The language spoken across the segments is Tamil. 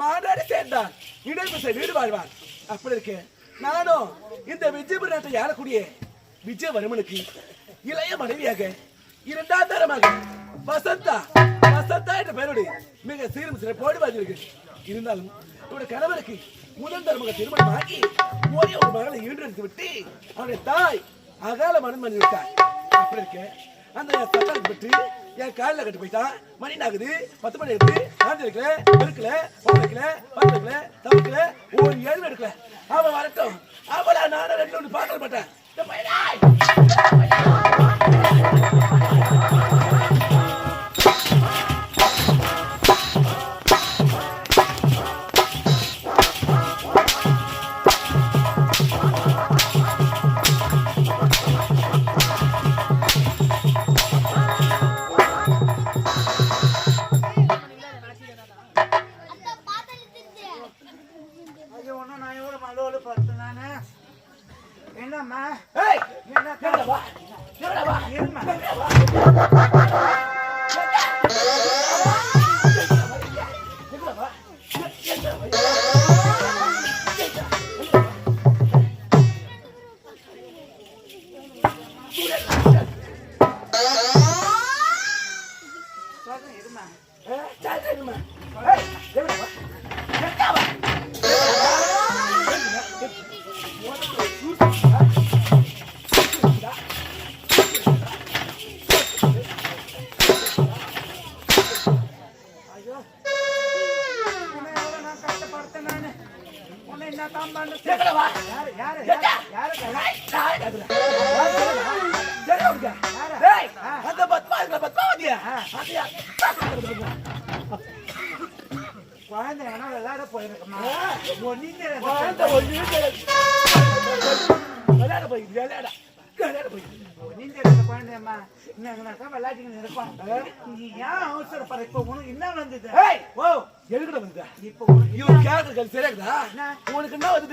மாநாடு சேர்ந்தால் இடைப்பசை வீடு வாழ்வார். அப்படி இருக்கு நானும் இந்த விஜயபுர நாட்டை ஆளக்கூடிய விஜயவர்மனுக்கு இளைய மனைவியாக இரண்டாம் தரமாக வசந்தா என்ற பெயரோடு மிக சீரும் சிறப்போடு வாழ்ந்திருக்கு. இருந்தாலும் இவருடைய கணவருக்கு முதல் தரமாக திருமணம் ஆகி ஒரே ஒரு மகளை ஈன்றெடுத்து விட்டு அவருடைய தாய் அகால மனம் பண்ணி விட்டார். அப்படி இருக்க அந்த சட்டத்தை பெற்று என் காலில் கட்டு போயிட்டான். மணி ஆகுது 10 மணி எடுத்து ஆண்டு எடுக்கல எடுக்கல வைக்கல பத்து வைக்கல தவிர்க்கல ஒரு 7 எடுக்கல. அவன் வரட்டும், அவளா நானும் 2 ஒன்று பார்க்க மாட்டேன். உனக்கு என்ன வந்து உனக்கு என்ன வந்து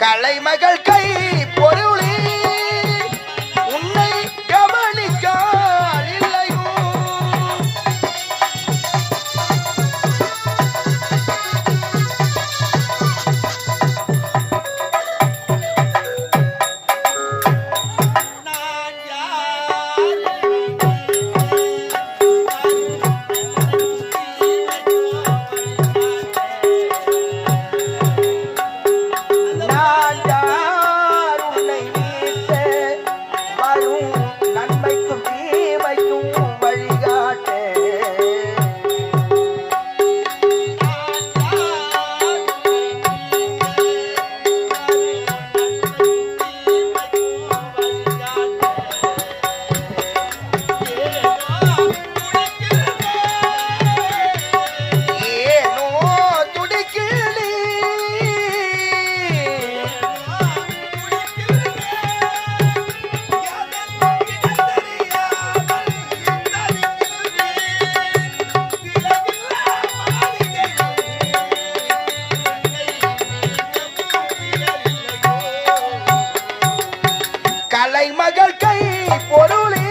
கலைமகள் கை பொருளே உன்னை கவனிக்க கலைமகள் கை பொருளே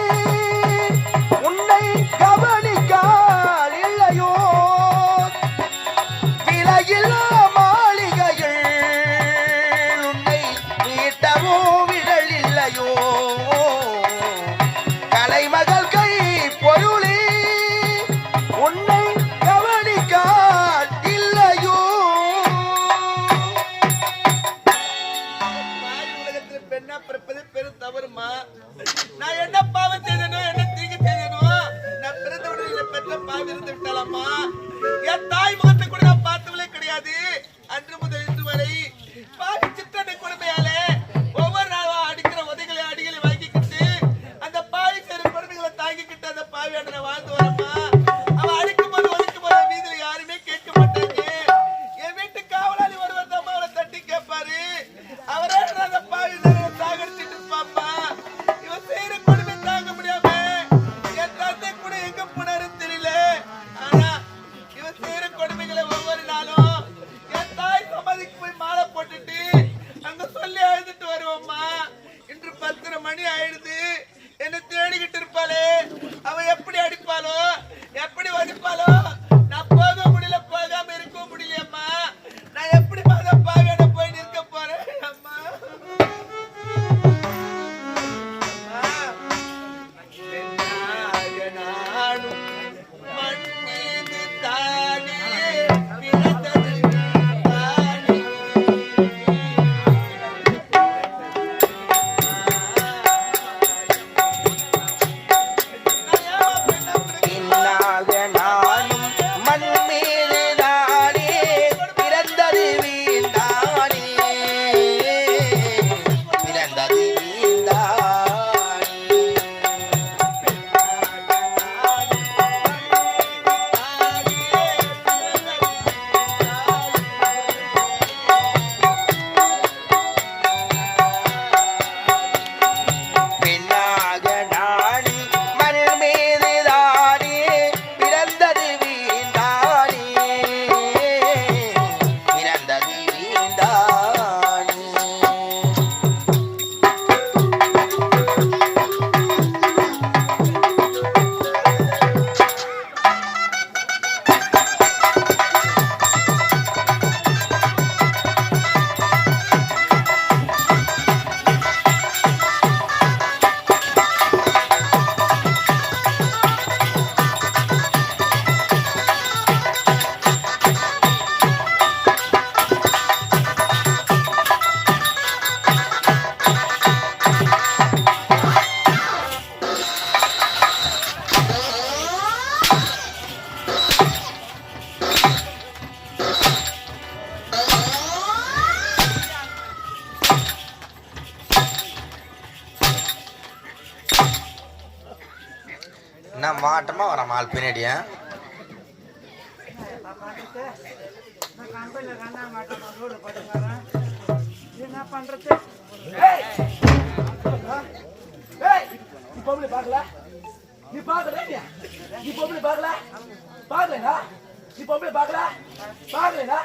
உன்னை கவனிக்கால் இல்லையோ விலையில்லா மாளிகையில் உன்னை மீட்டவோ விடல் இல்லையோ கலைமகள் கை பொருளே உன்னை கவனிக்கால் இல்லையோ பெண்ணா பிறப்பது பெரும் தவறுமா நான் என்ன பாவம் செய்தனோ என்ன தீங்கு செய்தனோ நான் பிறந்தவுடன் பெற்ற பாவம் இருந்து விட்டாலாமா என் தாய் முகத்தை கூட நான் பார்த்தவளே கிடையாது அன்று முதல் இன்று வரை பாவி சித்தனை கொடுமையாலே ஒவ்வொரு நாளும் அடிக்கிற உதைகளை அடிகளை வாங்கிக்கிட்டு அந்த பாவி செய்கிற கொடுமைகளை தாங்கிக்கிட்டு அந்த பாவியான நான் வாழ்ந்து வரமா அவன் அடிக்கும் போது ஒதுக்கும் போது வீதியில் யாருமே கேட்க மாட்டாங்க என் வீட்டு காவலாளி ஒருவர் தான் அவளை தட்டி கேட்பாரு அவரே அந்த பாவி சாகடிச்சிட்டு இருப்பாப்பா இவன் செய்யற கொடுமை தாங்க முடியாம என் தந்தை கூட எங்க போனாருன்னு தெரியல ஆனா இவன் செய்யற கொடுமைகளை ஒவ்வொரு நாளும் என் தாய் சமாதிக்கு போய் மாலை போட்டுட்டு அங்க சொல்லி அழுதுட்டு வருவோம்மா இன்று 10:30 மணி ஆயிடுது என்ன தேடிக்கிட்டு இருப்பாளே அவ எப்படி அடிப்பாளோ எப்படி வடிப்பாளோ நான் போக முடியல போகாம இருக்க முடியலையம்மா நான் எப்படி மத பாவியோட போய் நிற்க போறேன் அம்மா நானும் மண் மீது தானே பிறந்தது தானே இன்னாக நானும் மண் மீது தானே பிறந்தது வீண்டானே பிறந்தது வீண்டானே பெண்ணாக நானே மண் மீது தானே பிறந்தது வீண்டானே பிறந்தது வீண்டானே என்ன மாட்டமா வர மால் பின்னாடியா என்ன பண்றது ஏய் நீ பொம்பளை பார்க்கல நீ பார்க்கல நீ பொம்பளை பார்க்கல பார்க்கலடா நீ பொம்பளை பார்க்கல பார்க்கலடா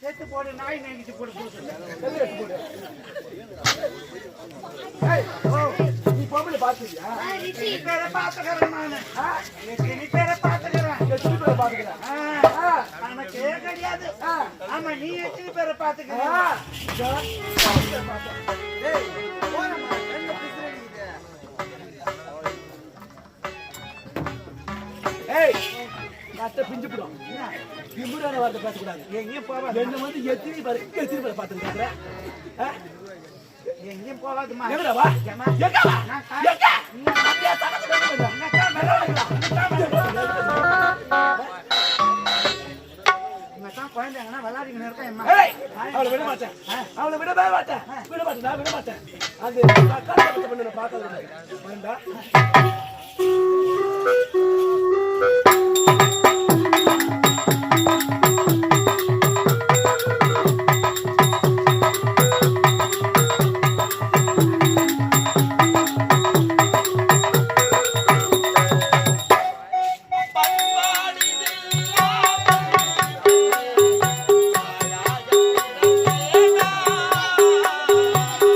சேர்த்து போடு நாய் நைட்டு போடு போட்டு ஏய் நீ பொம்பளை பார்த்தியா நீ பேரை பார்த்துக்கிறேன் நான் நீ பேரை பார்த்துக்கிறேன் எத்தனை பேரை பார்த்துக்கிறேன் நமக்கு கிடையாது ஆமா நீ எத்தனை பேரை பார்த்துக்கிறேன் ஏய் கட்ட பிஞ்சு போடும் திமுறான வார்த்தை பேசக்கூடாது எங்கேயும் போவா என்ன வந்து எத்தனை பேரை பார்த்துருக்காங்க எங்கேயும் போவாதுமா எங்கடா வா எங்க வா எங்க அப்படியே குழந்தைங்கன்னா விளையாடிங்க இருக்கேன் அவளை விட மாட்டேன் அவளை விடவே மாட்டேன் நான் விட மாட்டேன் அது பண்ண பார்க்கறது வேண்டா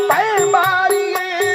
பல்பாரியில்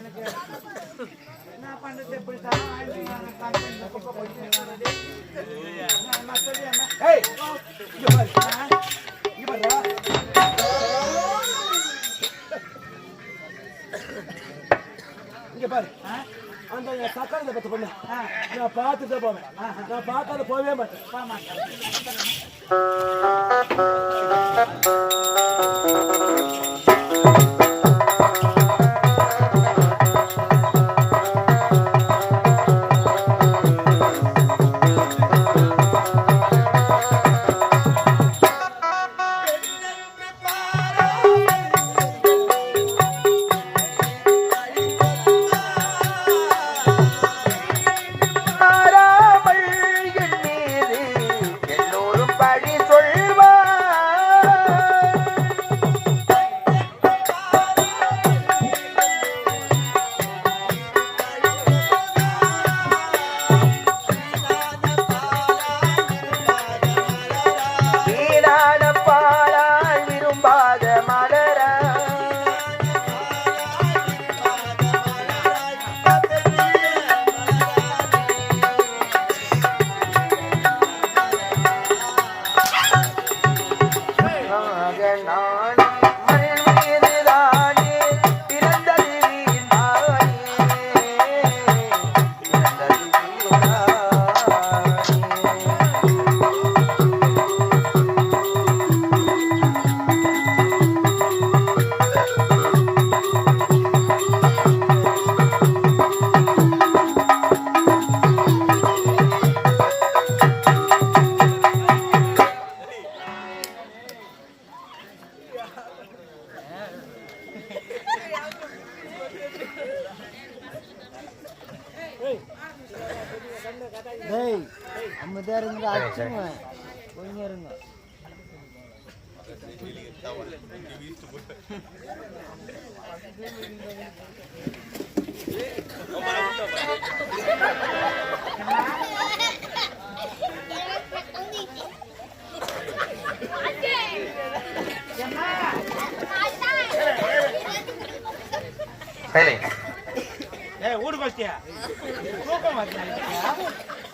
எனக்கு என்ன பண்றது இப்படித்தான் ஏய் இங்க பாரு இங்க பாருடா. இங்க பாரு அந்த சக்கரத்தை பத்தி பொண்ணு நான் பார்த்துட்டு தான் போவேன். நான் பார்க்காத போகவே மாட்டேன்.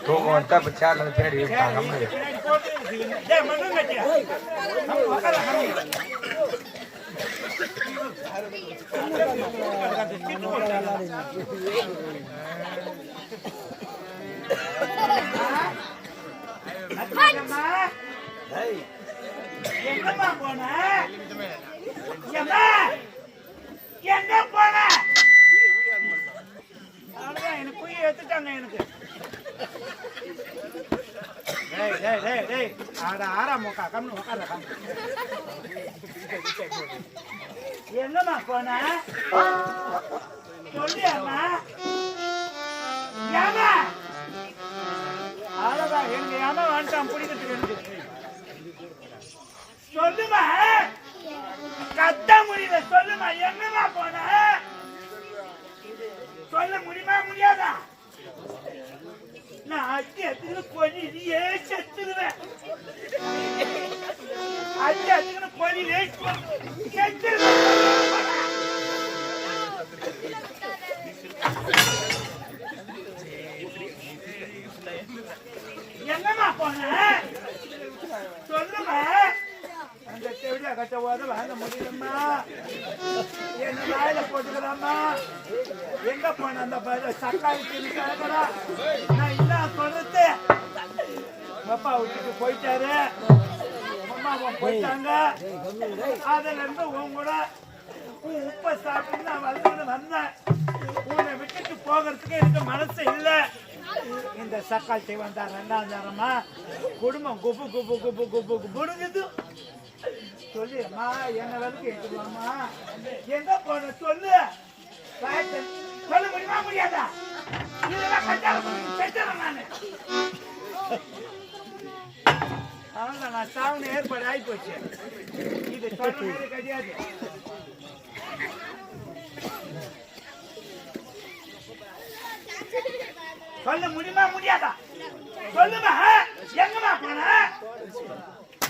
தூக்கம் வந்துட்டா இப்போ சேர்ல பின்னாடி எங்கம்மா போன எங்க போன அவ்வளவுதான் எனக்கு குய் எடுத்துட்டாங்க எனக்கு எங்கம்மா போன சொல்லியாமா ஏமா அவ்வளவுதான் எனக்கு ஏமா வந்துட்டான் பிடிக்கிறதுக்கு எனக்கு சொல்லுமா கத்த முடியல சொல்லுமா எங்கம்மா போன சொல்ல முடியுமா முடியாதா நான் அத்தி அத்துக்கு பொழியே செத்துருவேன் அத்தி அத்துக்கு பொழிலே செத்துருவேன் எங்கம்மா போன சொல்லுமா அந்த செவிலியா கட்ட போது வாங்க முடியலம்மா என்ன வாயில போட்டுக்கிறாம்மா எங்க போன அந்த சக்காளி திரு கிடக்குறா நான் இல்ல சொல்றது அப்பா விட்டுட்டு போயிட்டாரு அம்மா போயிட்டாங்க அதுல இருந்து உன் கூட உப்ப சாப்பிட்டு நான் வந்தேன் உன்னை விட்டுட்டு போகிறதுக்கு எனக்கு மனசு இல்ல இந்த சக்காளி வந்தா 2ஆம் நேரமா குடும்பம் குப்பு குப்பு குப்பு குப்பு குப்புடுங்குது சொல்லுமா என்ன வரைக்கும் எடுத்துக்கலாமா எங்க போன சொல்லு சொல்ல முடியுமா முடியாதா இதெல்லாம் கட்டாளம் நானு அவன் நான் சாவுன ஏற்பாடு ஆகி போச்சு இது சொல்ல கிடையாது சொல்ல முடியுமா முடியாதா சொல்லுமா எங்கம்மா போன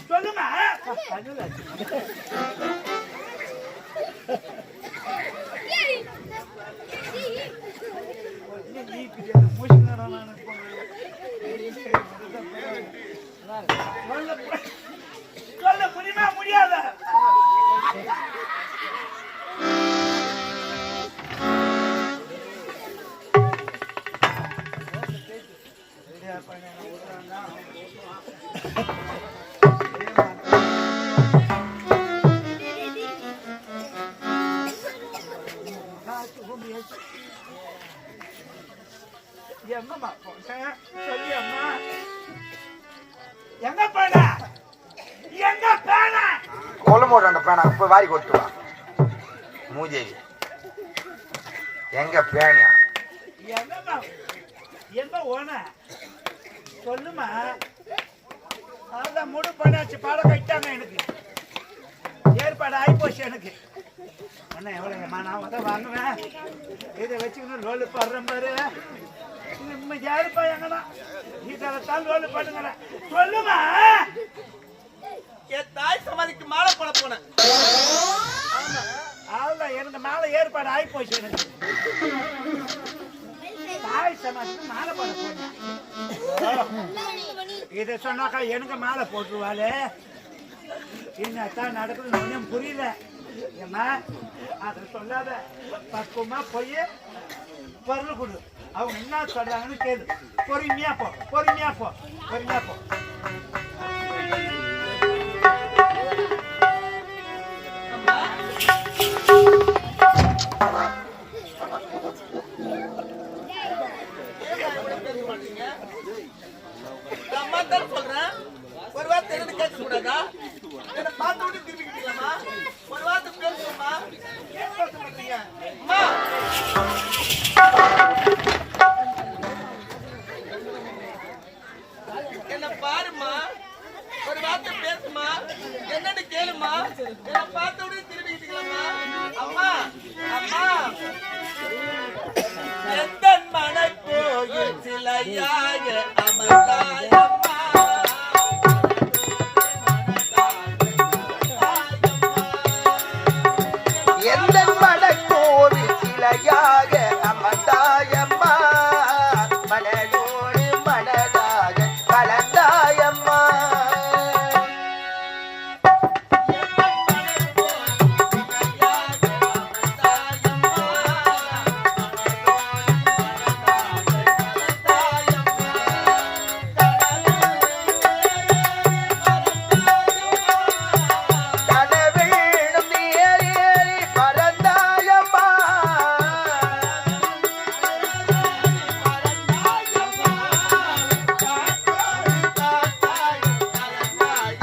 சொல்லுமா மூச்சுங்கிறேன் நான் சொல்ல முடியுமா முடியாத எங்கம்மா போன சொல்லி அம்மா எங்க போன எங்க போன கொலமோட அந்த பேனா போய் வாரி கொட்டுவா மூஜேவி எங்க பேனியா எங்கம்மா எங்க ஓன சொல்லுமா அதான் முடு பண்ணாச்சு பாடம் கட்டாங்க எனக்கு ஏற்பாடு ஆகிப்போச்சு எனக்கு ஒன்றும் எவ்வளோங்கம்மா நான் தான் வாங்குவேன் இதை வச்சுக்கணும் லோலு படுறேன் பாரு நம்ம யாருப்பா எங்கண்ணா இதெல்லாம் லோலு பண்ணுங்கிறேன் சொல்லுமா என் தாய் சமாதிக்கு மாலை போட போனேன். அவ்வளோ எனக்கு மாலை ஏற்பாடு ஆகிப்போச்சு எனக்கு தாய் சமாதிக்கு மாலை போட போனேன் இதை சொன்னாக்கா எனக்கு மாலை போட்டுருவாளே என்னத்தான் நடக்குதுன்னு ஒன்றும் புரியல ஏம்மா அதை சொல்லாத பக்குவமா போய் பொருள் கொடு அவங்க என்ன சொல்றாங்கன்னு கேளு பொறுமையா போ பொறுமையா போ பொறுமையா போ அம்மா தான் சொல்றேன் ஒரு வார்த்தை என்ன கேட்க கூடாதா என்ன பார்த்து விட்டு திரும்பிக்கிட்டீங்களா ஒரு வார்த்தை பேசுமா ஏன் பேச மாட்டீங்க அம்மா என்ன பாருமா ஒரு வார்த்தை பேசுமா என்னன்னு கேளுமா என்ன பார்த்து விட்டு திரும்பிக்கிட்டீங்களா அம்மா அம்மா எந்த மனை போயில் சிலையாக அமர்ந்தாயம்மா எந்த மடக்கோவில் சிலையாக அமர்ந்தாயம்மா மனதோடு மனதாக கலந்தாயம்மா கனவெழும் நீரேறி பறந்தாயம்மா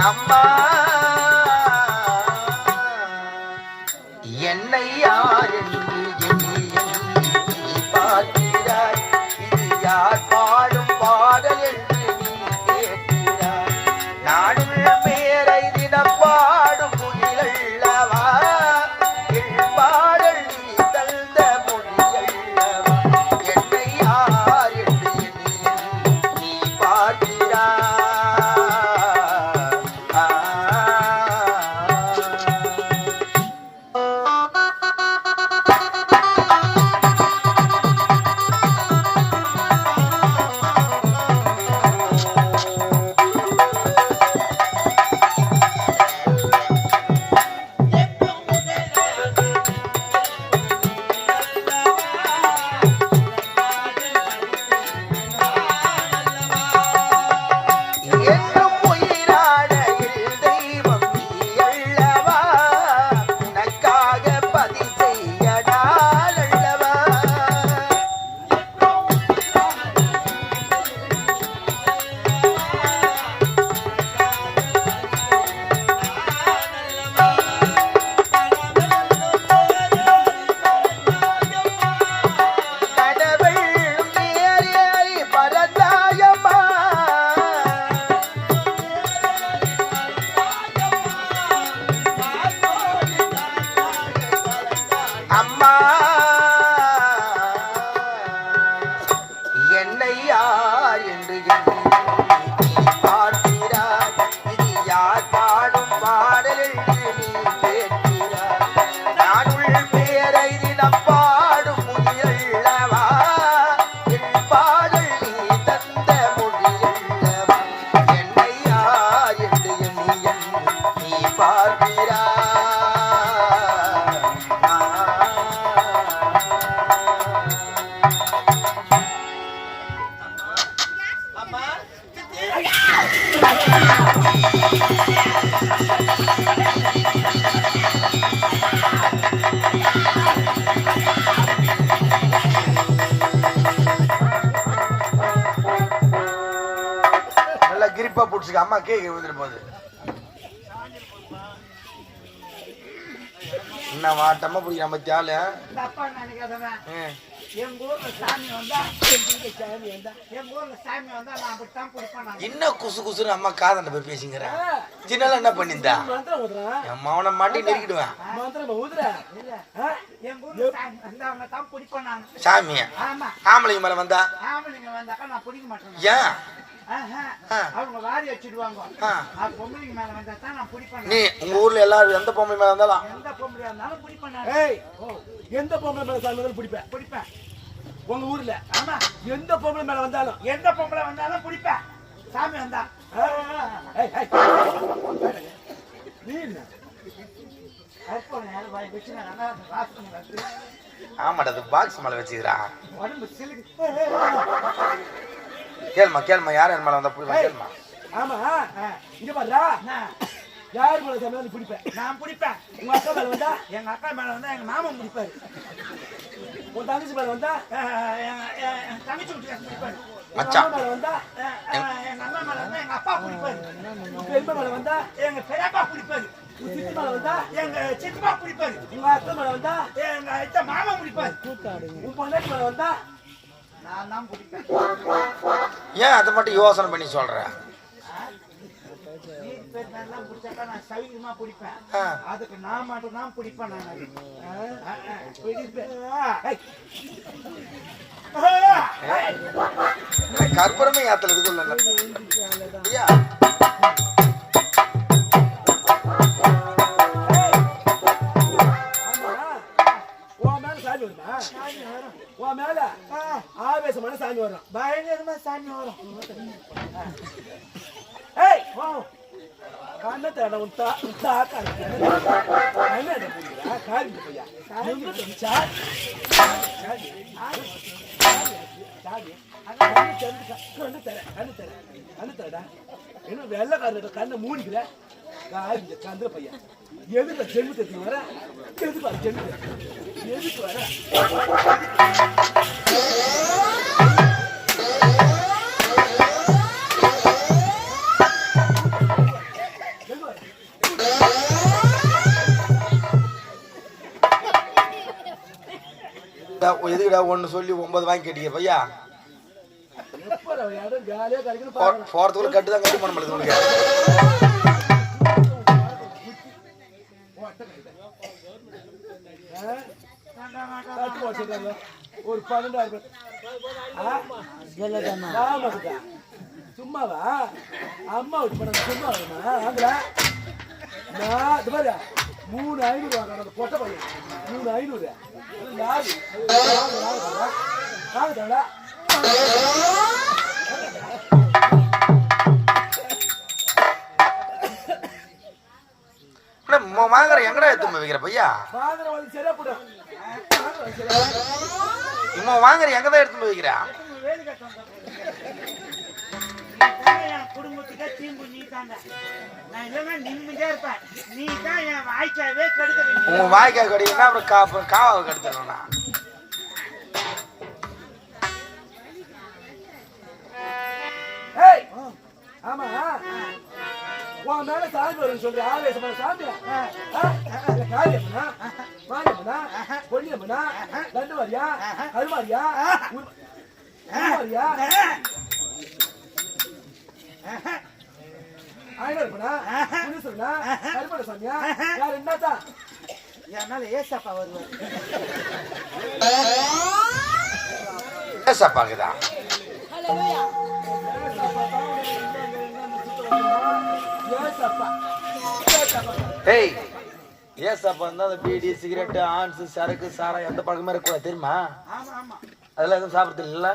அம்மா என்னை யார் என்று எண்ணி பார்க்கிறாய் இது யார் பாடும் பாடல் என்று நீ கேட்கிறாய் நாடுள்ள பேரை தினம் பாடும் மொழியல்லவா என் பாடல் நீ தந்த மொழியல்லவா என்னை யார் என்று எண்ணி நீ பார்க்கிறாய் வச்சுக்க, அம்மா கேக் வந்துட்டு போகுது. என்ன வாட்டமா பிடிக்கிற நம்ம தியால தப்பா நினைக்காதவன். எங்க ஊர்ல சாமி வந்தா நான் அப்படித்தான் பிடிப்பேன். என்ன குசு குசுன்னு அம்மா காதண்ட போய் பேசிங்கிற. சின்னல என்ன பண்ணிருந்தா என் மவனை மாட்டி நெருக்கிடுவேன். எங்க ஊர்ல சாமி வந்தா தான் பிடிப்பேன் நான். சாமியா? ஆமா. ஆம்பளைங்க மேல வந்தா? ஆம்பளைங்க வந்தாக்கா நான் பிடிக்க மாட்டேன். ஏன்? அவங்க வாரி வச்சிடுவாங்க. பொம்பளைங்க மேல வந்தா தான் நான் பிடிப்பேன். நீ உங்க ஊர்ல எல்லாரும் எந்த பொம்பளை மேல வந்தாலும்? எந்த பொம்பளையா இருந்தாலும் பிடிப்பேன். எந்த பொம்பளை மேல சாமி வந்தாலும் பிடிப்பேன். உங்க ஊர்ல? ஆமா. எந்த பொம்பளை மேல வந்தாலும்? எந்த பொம்பளை வந்தாலும் பிடிப்பேன். சாமி வந்தா நீ என்ன ஆமாடா, அது பாக்ஸ் மேல வச்சுக்கிறா. உடம்பு சிலுக்கு. கேள்மா யார் என் மேல வந்தா புரியுமா? கேள்மா. ஆமா, இங்க பாருடா. யாரு மேல சாமி வந்து பிடிப்பேன்? நான் பிடிப்பேன். உங்க அக்கா மேல வந்தா? எங்க அக்கா மேல வந்தா எங்க மாமன் பிடிப்பாரு. உன் தங்கச்சி மேல வந்தா? என் தங்கச்சி பிடிப்பாரு. மச்சான் மேல வந்தா? எங்க அண்ணா மேல வந்தா எங்க அப்பா பிடிப்பாரு. பெரியப்பா மேல வந்தா? எங்க பெரியப்பா பிடிப்பாரு. சித்தி மேல வந்தா? எங்க சித்தப்பா பிடிப்பாரு. உங்க அக்கா மேல வந்தா? எங்க அத்தை மாமா பிடிப்பாரு. உன் பொண்டாட்டி மேல வந்தா? நான் தான் பிடிப்பேன். ஏன் அதை மட்டும் யோசனை பண்ணி சொல்ற? பிடிச்சாக்கா நான் சவிகமா பிடிப்பேன். அதுக்கு நான் மட்டும் தான் பிடிப்பேன். கற்பூரமே ஏத்துல இருக்குல்ல. உன் மேல ஆவேசமான சாமி வரும். பயங்கரமா சாமி வரும். கண்ணத்தை வெள்ளக்கார கண்ணை மூடிக்கிற கந்த பையன் எதுக்கு ஜென்மத்தை வர? எதுக்கு வர ஜென்மத்தை? எதுக்கு வர? எதுக்குடா ஒன்னு சொல்லி 9 வாங்கி கேட்டீங்க பையா? போறதுக்குள்ள கட்டுதான் கட்டி பண்ண முடியாது உனக்கு. ஒரு 12,000 சும்மாவா? அம்மா விட்டு பண்ண சும்மா நான் இது மாதிரி 3,500 வாங்க பொட்டை பையன் 3,500 வாங்குற எங்கடா எடுத்து வைக்கிற பையா? இம்மா வாங்குற எங்கதான் எடுத்து வைக்கிறா? குடும்பத்துக்கே தீம்பு நீ தாங்க. நான் இல்லைன்னா நிம்மதியா இருப்பேன். நீ தான் என் வாய்க்காவே கெடுக்க. உங்க வாய்க்காய் கடினா அப்புறம் காவாவை கெடுத்துருவேண்ணா. ஆமா, உன் மேல சாமி வரும் சொல்ற ஆவேசமான சாமி. காரியம்மனா, மாரியம்மனா, பொன்னியம்மனா, தண்டுவாரியா, கருமாரியா, உருமாரியா, ஆயிரப்பனா, புனிசனா, கருமட சாமியா, யார் என்னதான்? என்னால ஏசப்பா வருவார். ஏசப்பாக்குதா? ஏய், ஏசப்பா இருந்தா அந்த பீடி, சிகரெட்டு, ஆன்ஸ், சரக்கு, சாரம் எந்த பழக்கமே இருக்கக்கூடாது தெரியுமா? அதெல்லாம் எதுவும் சாப்பிடுறது இல்ல.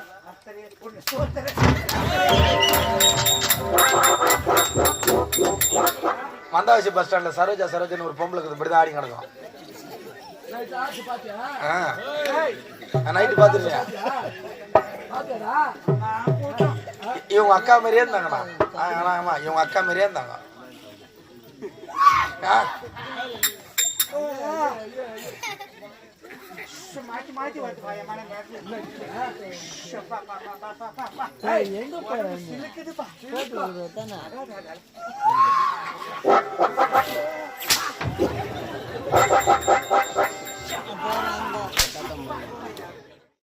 மந்தாவாசி பஸ் ஸ்டாண்ட்ல சரோஜான்னு ஒரு பொம்பளுக்கு இப்படிதான் ஆடி கிடக்கும். நைட்டு பாத்துருக்கியா? இவங்க அக்கா மாதிரியே இருந்தாங்கண்ணா. ஆமா, இவங்க அக்கா மாதிரியே இருந்தாங்க. மாத்தி மாத்தி வருதுப்பா என் மன நேரத்துல. ஷப்பா, பா, பா, பா, பா, பா, பா. எங்க போற உடம்பு சிலுக்குதுப்பா. தானே